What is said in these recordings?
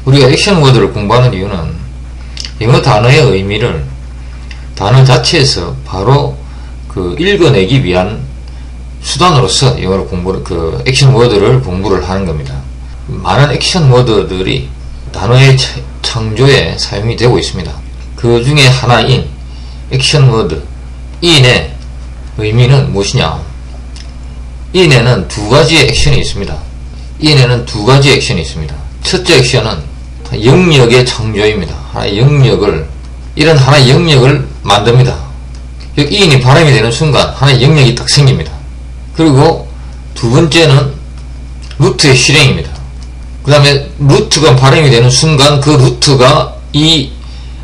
우리가 액션 워드를 공부하는 이유는 영어 단어의 의미를 단어 자체에서 바로 읽어내기 위한 수단으로서 영어를 액션 워드를 공부를 하는 겁니다. 많은 액션 워드들이 단어의 창조에 사용이 되고 있습니다. 그 중에 하나인 액션 워드 in의 의미는 무엇이냐? in에는 두 가지의 액션이 있습니다. in에는 두 가지 액션이 있습니다. 첫째 액션은 영역의 창조입니다. 하나의 영역을, 이런 하나의 영역을 만듭니다. 여기 in이 발음이 되는 순간 하나의 영역이 딱 생깁니다. 그리고 두 번째는 루트의 실행입니다. 그 다음에 루트가 발음이 되는 순간 그 루트가 이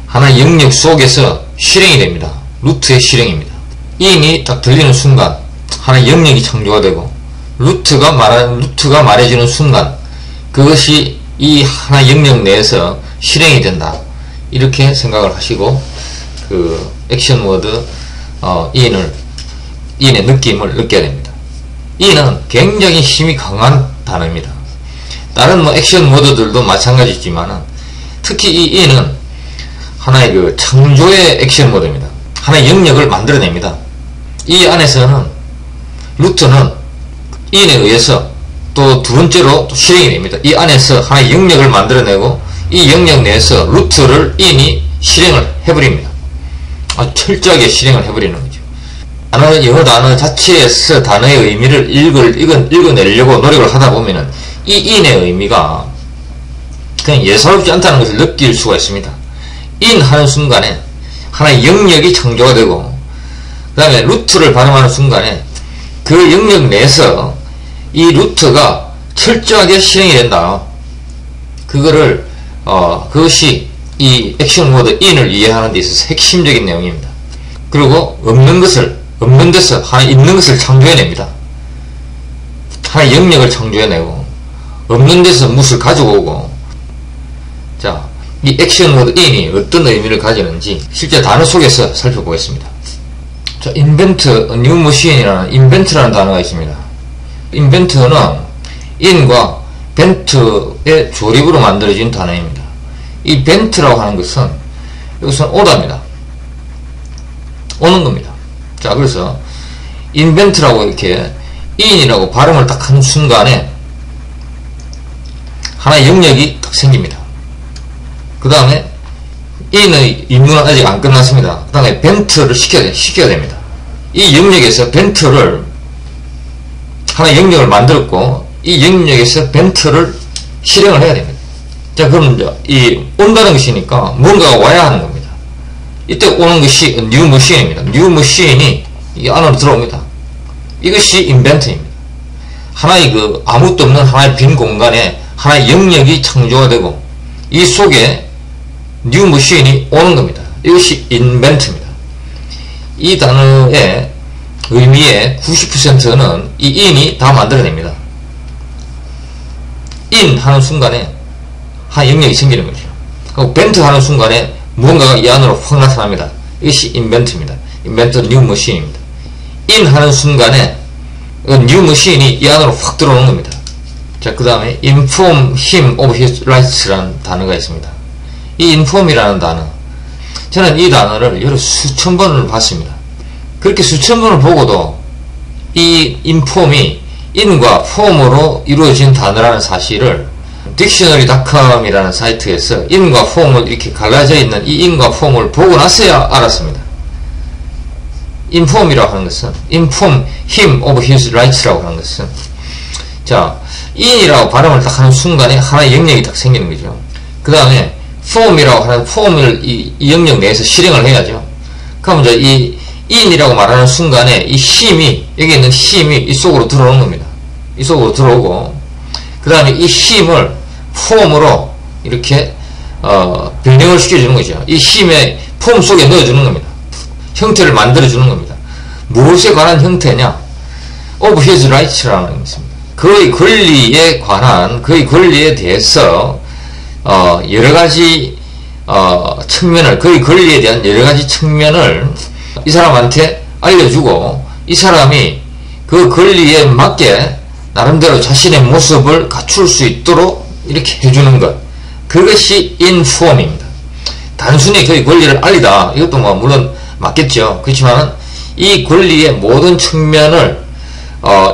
하나의 영역 속에서 실행이 됩니다. 루트의 실행입니다. in이 딱 들리는 순간 하나의 영역이 창조가 되고, 루트가 말해주는 순간 그것이 이 하나의 영역 내에서 실행이 된다. 이렇게 생각을 하시고 액션 워드 in의 느낌을 느껴야 됩니다. in은 굉장히 힘이 강한 단어입니다. 다른 액션 워드들도 마찬가지지만 특히 이 in은 하나의 창조의 액션 워드입니다. 하나의 영역을 만들어냅니다. 이 안에서는 루트는 in에 의해서 또 두 번째로 또 실행이 됩니다. 이 안에서 하나의 영역을 만들어내고 이 영역 내에서 루트를 in이 실행을 해버립니다. 아주 철저하게 실행을 해버리는 거죠. 영어 단어 자체에서 단어의 의미를 읽어내려고 노력을 하다 보면은 이 in의 의미가 그냥 예사롭지 않다는 것을 느낄 수가 있습니다. in 하는 순간에 하나의 영역이 창조가 되고, 그 다음에 루트를 발음하는 순간에 그 영역 내에서 이 루트가 철저하게 실행이 된다. 그것이 이 액션 워드 in을 이해하는 데 있어서 핵심적인 내용입니다. 그리고 없는 데서 하나 있는 것을 창조해냅니다. 하나의 영역을 창조해내고, 없는 데서 무엇을 가지고 오고. 자, 이 액션 워드 in이 어떤 의미를 가지는지 실제 단어 속에서 살펴보겠습니다. 자, invent, new machine이라는 invent라는 단어가 있습니다. invent는 in과 vent의 조립으로 만들어진 단어입니다. 이 vent라고 하는 것은 여기서는 오다입니다. 오는 겁니다. 자, 그래서 invent라고 이렇게 in이라고 발음을 딱 하는 순간에 하나의 영역이 딱 생깁니다. 그 다음에 in의 임무는 아직 안 끝났습니다. 그 다음에 vent를 시켜야 됩니다. 이 영역에서 vent를 하나의 영역을 만들었고, 이 영역에서 vent를 실행을 해야 됩니다. 자, 그럼 이제 온다는 것이니까 뭔가가 와야 하는 겁니다. 이때 오는 것이 new machine입니다. new machine이 이 안으로 들어옵니다. 이것이 invent입니다. 하나의 아무것도 없는 하나의 빈 공간에 하나의 영역이 창조가 되고, 이 속에 new machine이 오는 겁니다. 이것이 invent입니다. 이 단어의 의미의 90%는 이 in이 다 만들어냅니다. in 하는 순간에 하나의 영역이 생기는 거죠. 그리고 vent 하는 순간에 무언가가 이 안으로 확 나타납니다. 이것이 invent입니다. invent new machine입니다. in 하는 순간에 new machine이 이 안으로 확 들어오는 겁니다. 자, 그 다음에 inform him of his rights라는 단어가 있습니다. 이 inform이라는 단어, 저는 이 단어를 여러 수천 번을 봤습니다. 그렇게 수천 번을 보고도 이 inform이 in과 form으로 이루어진 단어라는 사실을 dictionary.com이라는 사이트에서 in과 form을 이렇게 갈라져 있는 이 in과 form을 보고 나서야 알았습니다. inform이라고 하는 것은 inform him of his rights라고 하는 것은, 자, in이라고 발음을 딱 하는 순간에 하나의 영역이 딱 생기는 거죠. 그 다음에 form이라고 하는 form을 이 영역 내에서 실행을 해야죠. 그럼 이제 이 in이라고 말하는 순간에 이 힘이, 여기 있는 힘이 이 속으로 들어오는 겁니다. 이 속으로 들어오고, 그 다음에 이 힘을 폼으로 이렇게 변형을 시켜주는 거죠. 이 힘의 폼 속에 넣어주는 겁니다. 형태를 만들어주는 겁니다. 무엇에 관한 형태냐? of his rights라는 게 있습니다. 그의 권리에 관한, 그의 권리에 대해서 여러가지 측면을, 그의 권리에 대한 여러가지 측면을 이 사람한테 알려주고, 이 사람이 그 권리에 맞게 나름대로 자신의 모습을 갖출 수 있도록 이렇게 해주는 것, 그것이 inform입니다. 단순히 그 권리를 알리다, 이것도 뭐 물론 맞겠죠. 그렇지만 이 권리의 모든 측면을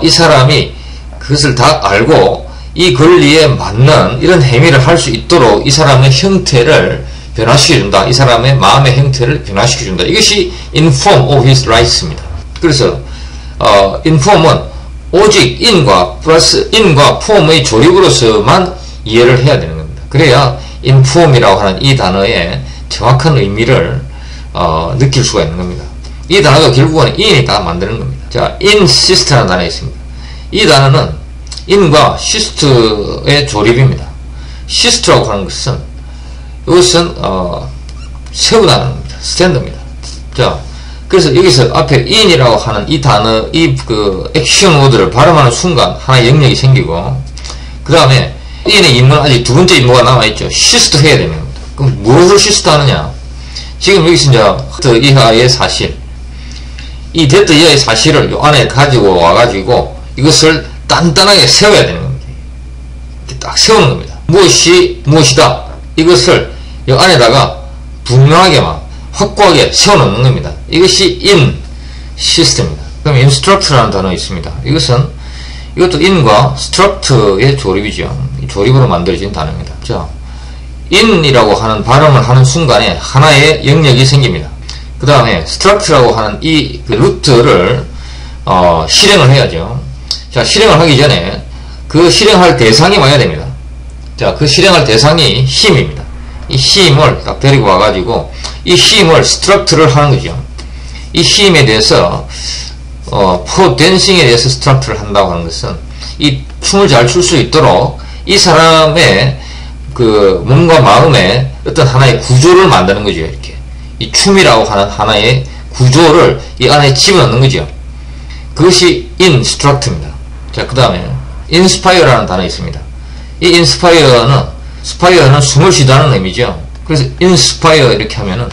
이 사람이 그것을 다 알고 이 권리에 맞는 이런 행위를 할 수 있도록 이 사람의 형태를 변화시켜준다. 이 사람의 마음의 형태를 변화시켜준다. 이것이 inform of his rights입니다. 그래서 inform은 오직 in과 플러스 in과 form의 조립으로서만 이해를 해야 되는 겁니다. 그래야 inform이라고 하는 이 단어의 정확한 의미를 느낄 수가 있는 겁니다. 이 단어가 결국은 in이 다 만드는 겁니다. 자, insist라는 단어가 있습니다. 이 단어는 in과 syst의 조립입니다. syst라고 하는 것은 이것은 세우다는 겁니다. 스탠드입니다. 자, 그래서 여기서 앞에 in이라고 하는 이 단어, 이 그 액션 워드를 발음하는 순간 하나의 영역이 생기고, 그 다음에 in의 임무는 아직 두 번째 임무가 남아있죠. 시스트 해야 되는 겁니다. 그럼 무엇을 시스트 하느냐? 지금 여기서 이제 이하의 사실, 이 데트 이하의 사실을 요 안에 가지고 와가지고 이것을 단단하게 세워야 되는 겁니다. 이렇게 딱 세우는 겁니다. 무엇이 무엇이다, 이것을 요 안에다가 분명하게만 확고하게 세워놓는 겁니다. 이것이 in 시스템입니다. 그럼 instruct라는 단어 있습니다. 이것도 in과 struct의 조립이죠. 이 조립으로 만들어진 단어입니다. 자, in이라고 하는 발음을 하는 순간에 하나의 영역이 생깁니다. 그 다음에 struct라고 하는 이 루트를 실행을 해야죠. 자, 실행을 하기 전에 그 실행할 대상이 와야 됩니다. 자, 그 실행할 대상이 힘입니다. 이 힘을 딱 데리고 와가지고 이 힘을 struct를 하는 거죠. 이 힘에 대해서 포 댄싱에 대해서 struct를 한다고 하는 것은 이 춤을 잘 출 수 있도록 이 사람의 그 몸과 마음에 어떤 하나의 구조를 만드는 거죠. 이렇게 이 춤이라고 하는 하나의 구조를 이 안에 집어넣는 거죠. 그것이 instruct입니다. 자, 그 다음에 inspire라는 단어 있습니다. 이 inspire는 숨을 쉬다는 의미죠. 그래서 inspire 이렇게 하면은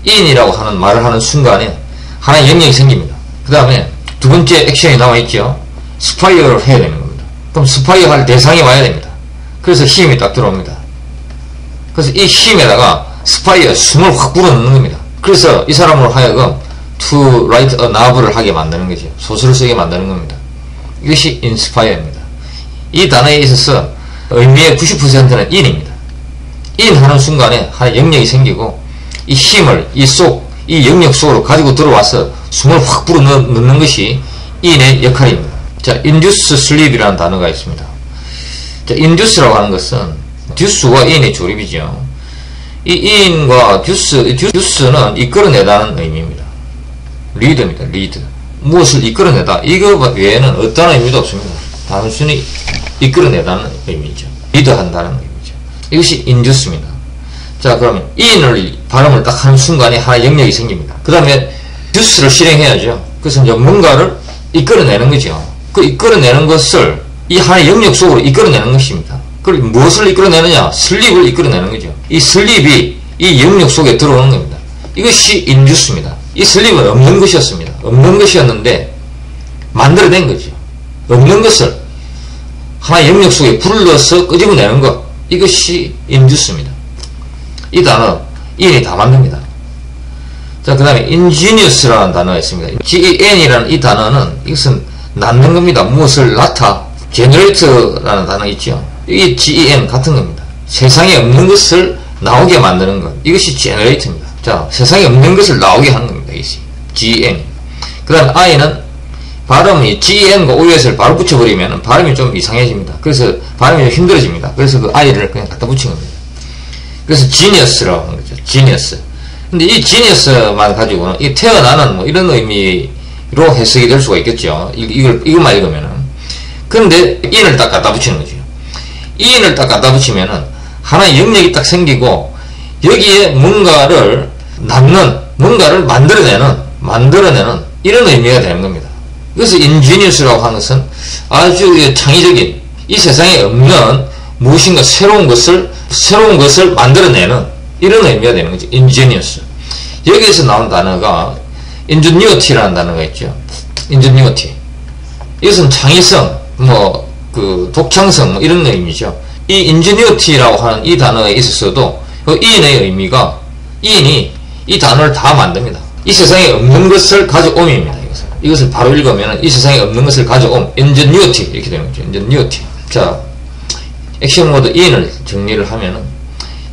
in이라고 하는 말을 하는 순간에 하나의 영역이 생깁니다. 그 다음에 두 번째 액션이 나와있죠. spire를 해야 되는 겁니다. 그럼 spire 할 대상이 와야 됩니다. 그래서 힘이 딱 들어옵니다. 그래서 이 힘에다가 spire, 숨을 확 불어넣는 겁니다. 그래서 이 사람으로 하여금 to write a novel을 하게 만드는 거죠. 소설을 쓰게 만드는 겁니다. 이것이 inspire입니다. 이 단어에 있어서 의미의 90%는 in입니다. in 하는 순간에 하나의 영역이 생기고 이 힘을 이 영역 속으로 가지고 들어와서 숨을 확 불어넣는 것이 in의 역할입니다. 자, induce sleep이라는 단어가 있습니다. 자, induce라고 하는 것은 duce와 in의 조립이죠. 이 in과 duce는 이끌어내다는 의미입니다. lead입니다. lead. 무엇을 이끌어내다. 이거 외에는 어떤 의미도 없습니다. 단순히 이끌어내다는 의미죠. 리드한다는 의미죠. 이것이 induce입니다. 자, 그러면 in을 발음을 딱 하는 순간에 하나의 영역이 생깁니다. 그 다음에 duce를 실행해야죠. 그래서 이제 뭔가를 이끌어내는 거죠. 그 이끌어내는 것을 이 하나의 영역 속으로 이끌어내는 것입니다. 그걸 무엇을 이끌어내느냐? 슬립을 이끌어내는 거죠. 이 슬립이 이 영역 속에 들어오는 겁니다. 이것이 induce입니다. 이 슬립은 없는 것이었습니다. 없는 것이었는데 만들어낸 거죠. 없는 것을 하나의 영역 속에 불러서 끄집어내는 것, 이것이 induce입니다. 이 단어 in이 다 만듭니다. 자, 그 다음에 ingenious라는 단어가 있습니다. gen이라는 이 단어는 이것은 낳는 겁니다. 무엇을 낳다. generate라는 단어 있죠. 이게 gen 같은 겁니다. 세상에 없는 것을 나오게 만드는 것, 이것이 generate입니다. 자, 세상에 없는 것을 나오게 하는 겁니다. 이것이 gen. 그 다음 i는 발음이 gen과 os를 바로 붙여버리면 발음이 좀 이상해집니다. 그래서 발음이 좀 힘들어집니다. 그래서 그 i를 그냥 갖다 붙인 겁니다. 그래서 genius라고 하는 거죠. genius. 근데 이 genius만 가지고는 이 태어나는 뭐 이런 의미로 해석이 될 수가 있겠죠. 이것만 읽으면은. 그런데 in을 딱 갖다 붙이는 거죠. in을 딱 갖다 붙이면은 하나의 영역이 딱 생기고 여기에 뭔가를 낳는, 뭔가를 만들어내는 이런 의미가 되는 겁니다. 그래서 ingenious라고 하는 것은 아주 창의적인, 이 세상에 없는 무엇인가 새로운 것을 만들어내는 이런 의미가 되는 거죠. ingenious. 여기에서 나온 단어가 ingenuity라는 단어가 있죠. ingenuity. 이것은 창의성, 독창성, 이런 의미죠. 이 ingenuity라고 하는 이 단어에 있어서도 그 in의 의미가 in이 이 단어를 다 만듭니다. 이 세상에 없는 것을 가져옴입니다. 이것을 바로 읽으면 이 세상에 없는 것을 가져옴, ingenuity 이렇게 되는 거죠. ingenuity. 자, 액션 모드 in을 정리를 하면은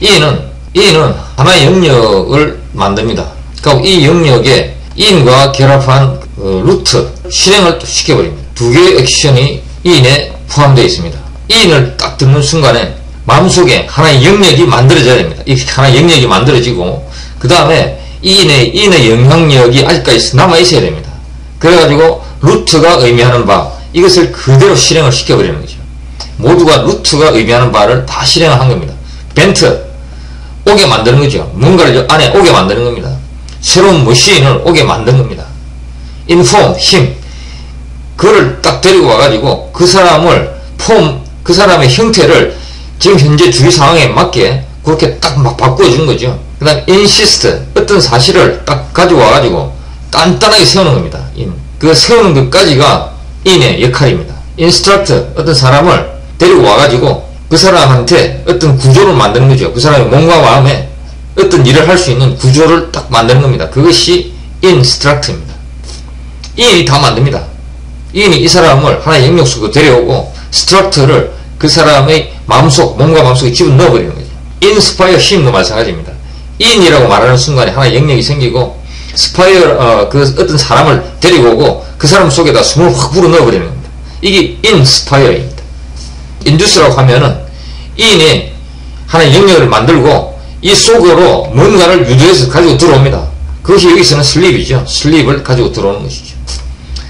in은 하나의 영역을 만듭니다. 그리고 이 영역에 in과 결합한 루트 실행을 또 시켜버립니다. 두 개의 액션이 in에 포함되어 있습니다. in을 딱 듣는 순간에 마음속에 하나의 영역이 만들어져야 됩니다. 이 하나의 영역이 만들어지고 그 다음에 in의 영향력이 아직까지 남아있어야 됩니다. 그래가지고 루트가 의미하는 바 이것을 그대로 실행을 시켜버리는 거죠. 모두가 루트가 의미하는 바를 다 실행을 한 겁니다. 벤트 오게 만드는 거죠. 뭔가를 안에 오게 만드는 겁니다. 새로운 머신을 오게 만든 겁니다. 인폼 힘 그거를 딱 데리고 와가지고 그 사람을 그 사람의 형태를 지금 현재 주위 상황에 맞게 그렇게 딱 막 바꾸어주는 거죠. 그 다음 insist 어떤 사실을 딱 가지고 와가지고 단단하게 세우는 겁니다. 그 세우는 것까지가 in의 역할입니다. instruct 어떤 사람을 데리고 와가지고 그 사람한테 어떤 구조를 만드는 거죠. 그 사람의 몸과 마음에 어떤 일을 할 수 있는 구조를 딱 만드는 겁니다. 그것이 instruct입니다. in이 다 만듭니다. in이 이 사람을 하나의 영역 속으로 데려오고 struct를 그 사람의 마음속, 몸과 마음속에 집어넣어 버리는 거죠. inspire 힘도 마찬가지입니다. in이라고 말하는 순간에 하나의 영역이 생기고 spire 그 어떤 사람을 데리고 오고 그 사람 속에다 숨을 확 불어넣어 버리는 겁니다. 이게 inspire입니다. induce라고 하면은 in이 하나의 영역을 만들고 이 속으로 뭔가를 유도해서 가지고 들어옵니다. 그것이 여기서는 sleep이죠. sleep을 가지고 들어오는 것이죠.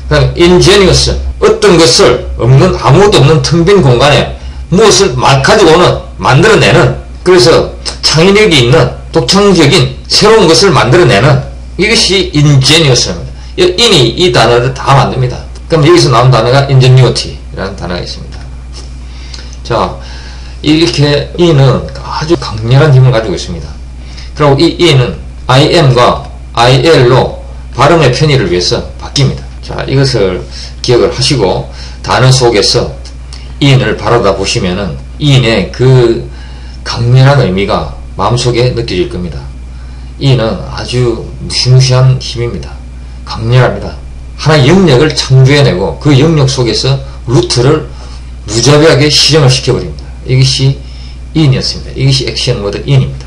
그 다음에 ingenious 어떤 것을 없는 아무것도 없는 텅 빈 공간에 무엇을 가지고는 만들어내는 그래서 창의력이 있는 독창적인 새로운 것을 만들어내는 이것이 ingenious입니다. in이 이 단어를 다 만듭니다. 그럼 여기서 나온 단어가 ingenuity라는 단어가 있습니다. 자, 이렇게 in은 아주 강렬한 힘을 가지고 있습니다. 그리고 이 in은 im과 il로 발음의 편의를 위해서 바뀝니다. 자, 이것을 기억을 하시고 단어 속에서 in을 바라다 보시면은 in의 그 강렬한 의미가 마음속에 느껴질 겁니다. in은 아주 무시무시한 힘입니다. 강렬합니다. 하나의 영역을 창조해내고 그 영역 속에서 루트를 무자비하게 실행을 시켜버립니다. 이것이 in이었습니다. 이것이 액션 모드 in입니다.